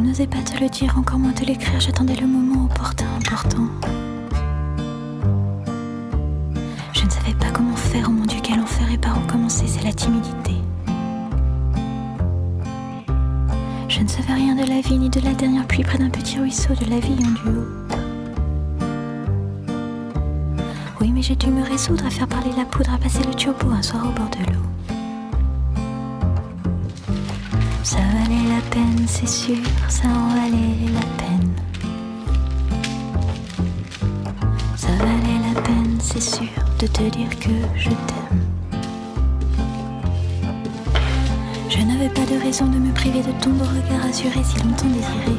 Je n'osais pas te le dire, encore moins te l'écrire, j'attendais le moment opportun, important. Je ne savais pas comment faire, oh mon Dieu, quel enfer et par où commencer, c'est la timidité. Je ne savais rien de la vie, ni de la dernière pluie près d'un petit ruisseau, de la vie en duo. Oui, mais j'ai dû me résoudre à faire parler la poudre, à passer le turbo un soir au bord de l'eau. Ça valait la peine, c'est sûr, ça en valait la peine. Ça valait la peine, c'est sûr, de te dire que je t'aime. Je n'avais pas de raison de me priver de ton beau regard assuré si longtemps désiré.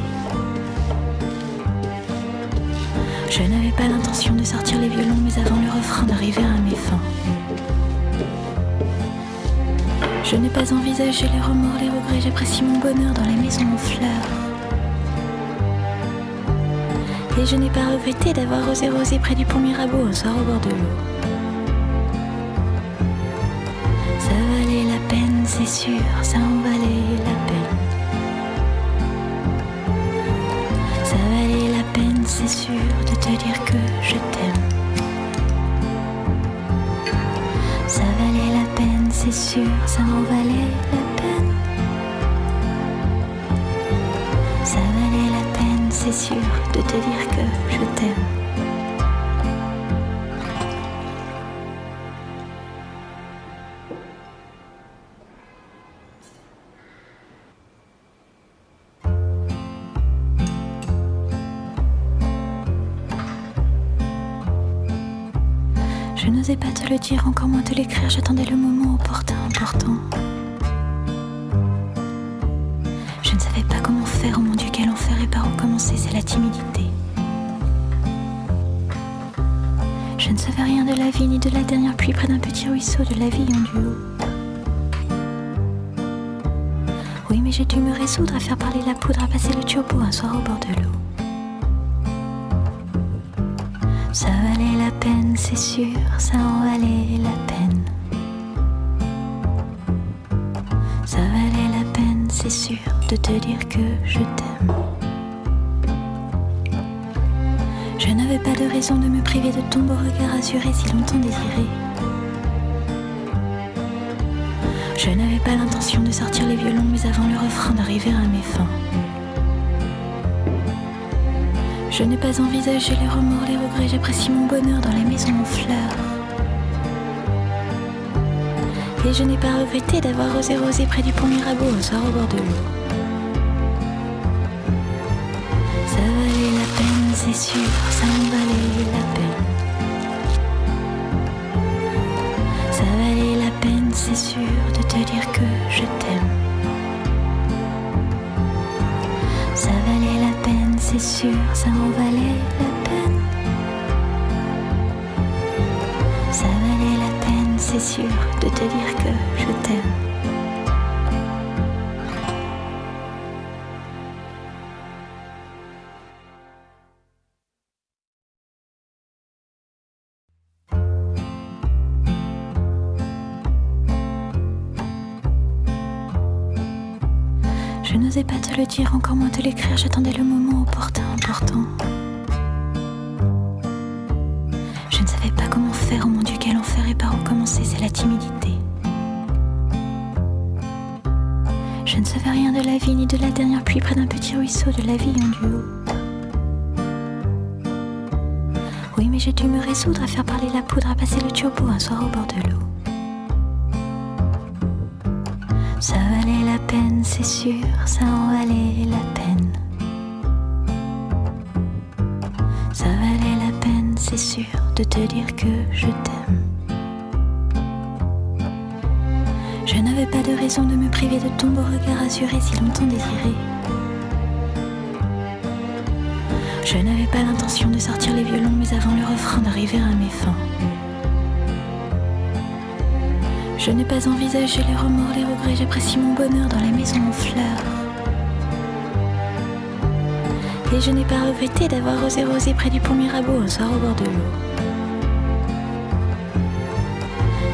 Je n'avais pas l'intention de sortir les violons, mais avant le refrain d'arriver à mes fins. Je n'ai pas envisagé les remords, les regrets, j'apprécie mon bonheur dans la maison en fleurs. Et je n'ai pas regretté d'avoir osé près du pont Mirabeau un soir au bord de l'eau. Ça valait la peine, c'est sûr, ça en valait la peine. Ça valait la peine, c'est sûr, de te dire que je t'aime. Ça valait la peine, c'est sûr, ça en valait la peine. Ça valait la peine, c'est sûr, de te dire que je t'aime. Je n'osais pas te le dire, encore moins te l'écrire, j'attendais le moment opportun, important. Je ne savais pas comment faire, oh mon Dieu, quel enfer et par où commencer, c'est la timidité. Je ne savais rien de la vie, ni de la dernière pluie près d'un petit ruisseau, de la vie en duo. Oui, mais j'ai dû me résoudre à faire parler la poudre, à passer le turbo un soir au bord de l'eau. Ça valait la peine, c'est sûr, ça en valait la peine. Ça valait la peine, c'est sûr, de te dire que je t'aime. Je n'avais pas de raison de me priver de ton beau regard assuré si longtemps désiré. Je n'avais pas l'intention de sortir les violons, mais avant le refrain d'arriver à mes fins. Je n'ai pas envisagé les remords, les regrets, j'apprécie mon bonheur dans la maison en fleurs. Et je n'ai pas regretté d'avoir osé près du pont Mirabeau un soir au bord de l'eau. Ça valait la peine, c'est sûr, ça en valait la peine. Ça valait la peine, c'est sûr, de te dire que je t'aime. Ça valait la peine, c'est sûr, ça en valait la peine. Ça valait la peine, c'est sûr, de te dire que je t'aime. Je n'osais pas te le dire, encore moins te l'écrire, j'attendais le moment opportun, important. Je ne savais pas comment faire, oh mon Dieu, quel enfer et par où commencer, c'est la timidité. Je ne savais rien de la vie, ni de la dernière pluie près d'un petit ruisseau, de la vie en duo. Oui, mais j'ai dû me résoudre à faire parler la poudre, à passer le turbo un soir au bord de l'eau. Ça valait la peine, c'est sûr, ça en valait la peine. Ça valait la peine, c'est sûr, de te dire que je t'aime. Je n'avais pas de raison de me priver de ton beau regard assuré si longtemps désiré. Je n'avais pas l'intention de sortir les violons, mais avant le refrain d'arriver à mes fins. Je n'ai pas envisagé les remords, les regrets, j'apprécie mon bonheur dans la maison en fleurs. Et je n'ai pas regretté d'avoir osé près du pont Mirabeau un soir au bord de l'eau.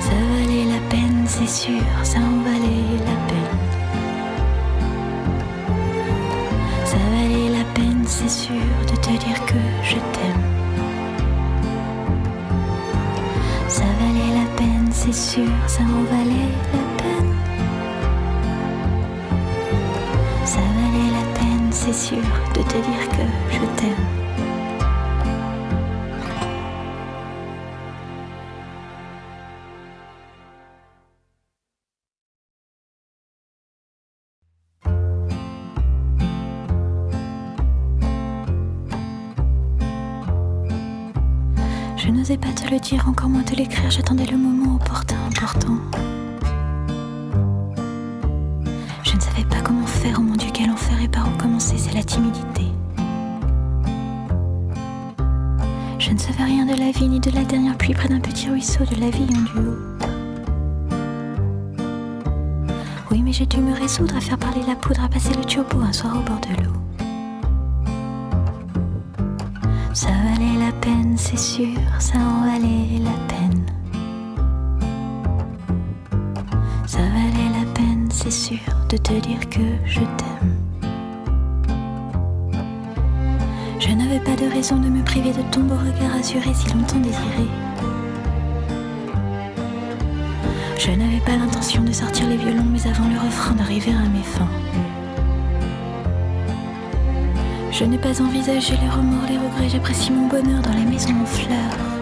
Ça valait la peine, c'est sûr, ça en valait la peine. Ça c'est sûr, de te dire que je t'aime. Ça valait la peine, c'est sûr, ça en valait la peine. Ça valait la peine, c'est sûr, de te dire que je t'aime. Je n'osais pas te le dire, encore moins te l'écrire, j'attendais le moment opportun, important. Je ne savais pas comment faire, oh mon Dieu, quel enfer, et par où commencer, c'est la timidité. Je ne savais rien de la vie, ni de la dernière pluie près d'un petit ruisseau, de la vie en duo. Oui, mais j'ai dû me résoudre à faire parler la poudre, à passer le turbo un soir au bord de l'eau. Ça valait la peine, c'est sûr, ça en valait la peine. Ça valait la peine, c'est sûr, de te dire que je t'aime. Je n'avais pas de raison de me priver de ton beau regard azuré si longtemps désiré. Je n'avais pas l'intention de sortir les violons, mais avant le refrain d'arriver à mes fins. Je n'ai pas envisagé les remords, les regrets, j'apprécie mon bonheur dans la maison en fleurs.